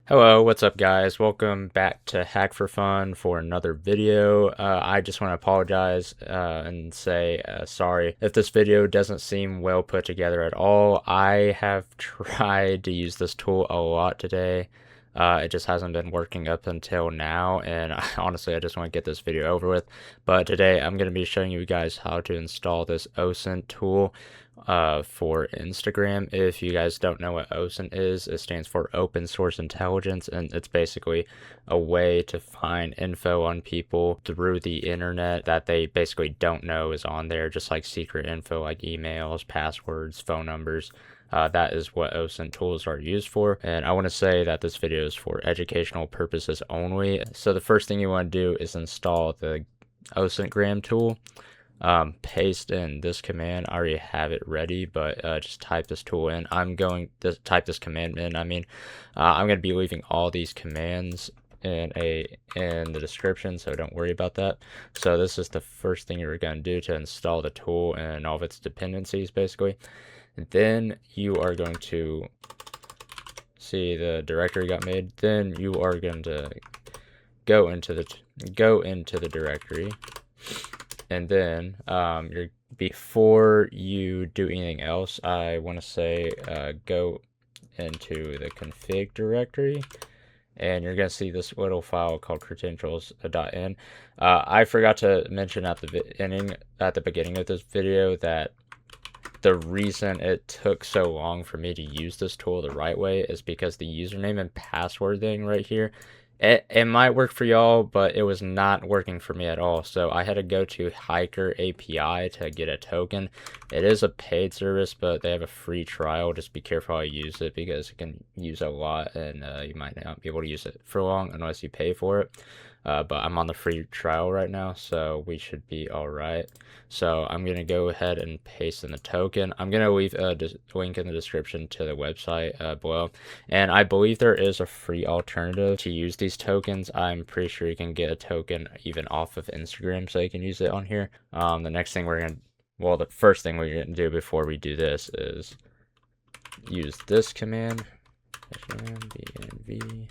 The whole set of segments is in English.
Hello, what's up guys? Welcome back to Hack for Fun for another video. I just want to apologize and say sorry if this video doesn't seem well put together at all. I have tried to use this tool a lot today. It just hasn't been working up until now, and honestly I just want to get this video over with. But today I'm going to be showing you guys how to install this OSINT tool for Instagram. If you guys don't know what OSINT is, it stands for Open Source Intelligence, and it's basically a way to find info on people through the internet that they basically don't know is on there, just like secret info like emails, passwords, phone numbers. That is what OSINT tools are used for, and I want to say that this video is for educational purposes only. So the first thing you want to do is install the Osintgram tool. Paste in this command. I already have it ready, but just type this tool in. I'm going to type this command in. I'm going to be leaving all these commands in the description, so don't worry about that. So this is the first thing you're going to do to install the tool and all of its dependencies, basically. And then you are going to see the directory got made. Then you are going to go into the directory. And then before you do anything else, I want to say go into the config directory, and you're going to see this little file called credentials.n. I forgot to mention at the beginning of this video that the reason it took so long for me to use this tool the right way is because the username and password thing right here, it might work for y'all, but it was not working for me at all. So I had to go to Hiker API to get a token. It is a paid service, but they have a free trial. Just be careful how you use it, because it can use a lot, and you might not be able to use it for long unless you pay for it. But I'm on the free trial right now, so we should be all right. So I'm going to go ahead and paste in the token. I'm going to leave a link in the description to the website below. And I believe there is a free alternative to use these tokens. I'm pretty sure you can get a token even off of Instagram, so you can use it on here. The first thing we're going to do before we do this is use this command, venv.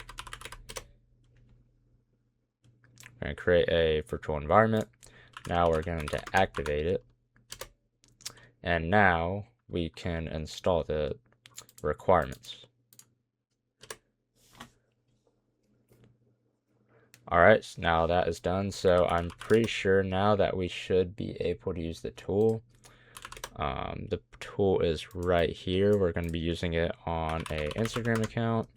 We're going to create a virtual environment. Now we're going to activate it. And now we can install the requirements. Alright, so now that is done. So I'm pretty sure now that we should be able to use the tool. The tool is right here. We're going to be using it on an Instagram account.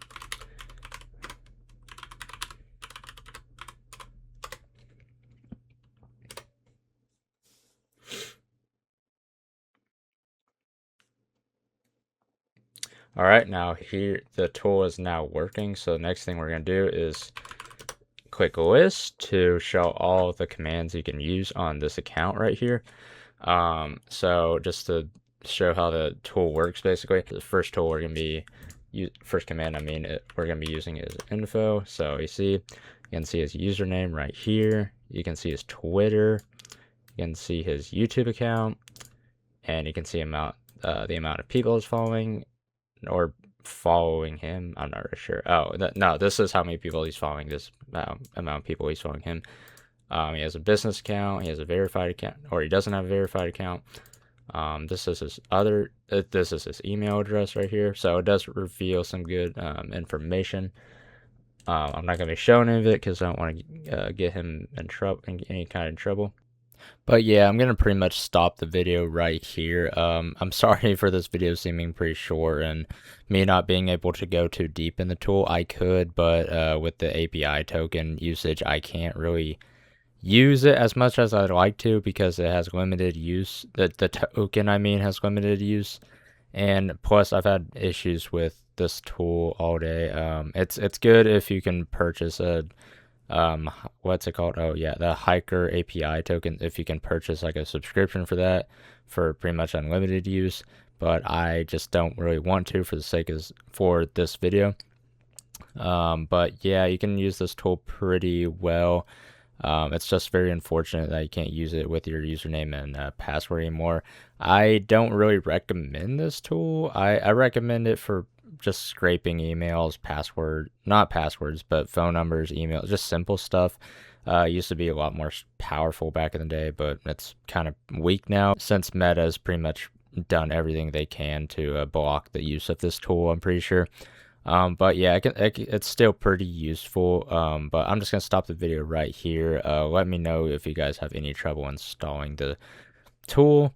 All right, now here the tool is now working. So the next thing we're going to do is click list to show all the commands you can use on this account right here. So just to show how the tool works, basically, the first tool we're going to be we're going to be using is info. So you can see his username right here. You can see his Twitter. You can see his YouTube account, and you can see the amount of people he's following him. I'm not really sure. No, this is how many people he's following. This amount of people he's following him. He has a business account. He has a verified account, or he doesn't have a verified account. This is his email address right here. So it does reveal some good information. I'm not going to be showing any of it because I don't want to get him in trouble, any kind of trouble. But yeah, I'm gonna pretty much stop the video right here. I'm sorry for this video seeming pretty short and me not being able to go too deep in the tool. I could, but with the API token usage, I can't really use it as much as I'd like to, because it has limited use. The token, has limited use, and plus I've had issues with this tool all day. It's good if you can purchase a what's it called? Oh yeah, the Hiker API token. If you can purchase like a subscription for that for pretty much unlimited use, but I just don't really want to for the sake of this video. But yeah, you can use this tool pretty well. It's just very unfortunate that you can't use it with your username and password anymore. I don't really recommend this tool. I recommend it for just scraping emails, not passwords, but phone numbers, emails, just simple stuff. Used to be a lot more powerful back in the day, but it's kind of weak now since Meta's pretty much done everything they can to block the use of this tool, I'm pretty sure. But yeah, it's still pretty useful. But I'm just gonna stop the video right here. Let me know if you guys have any trouble installing the tool,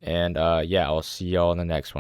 and yeah, I'll see y'all in the next one.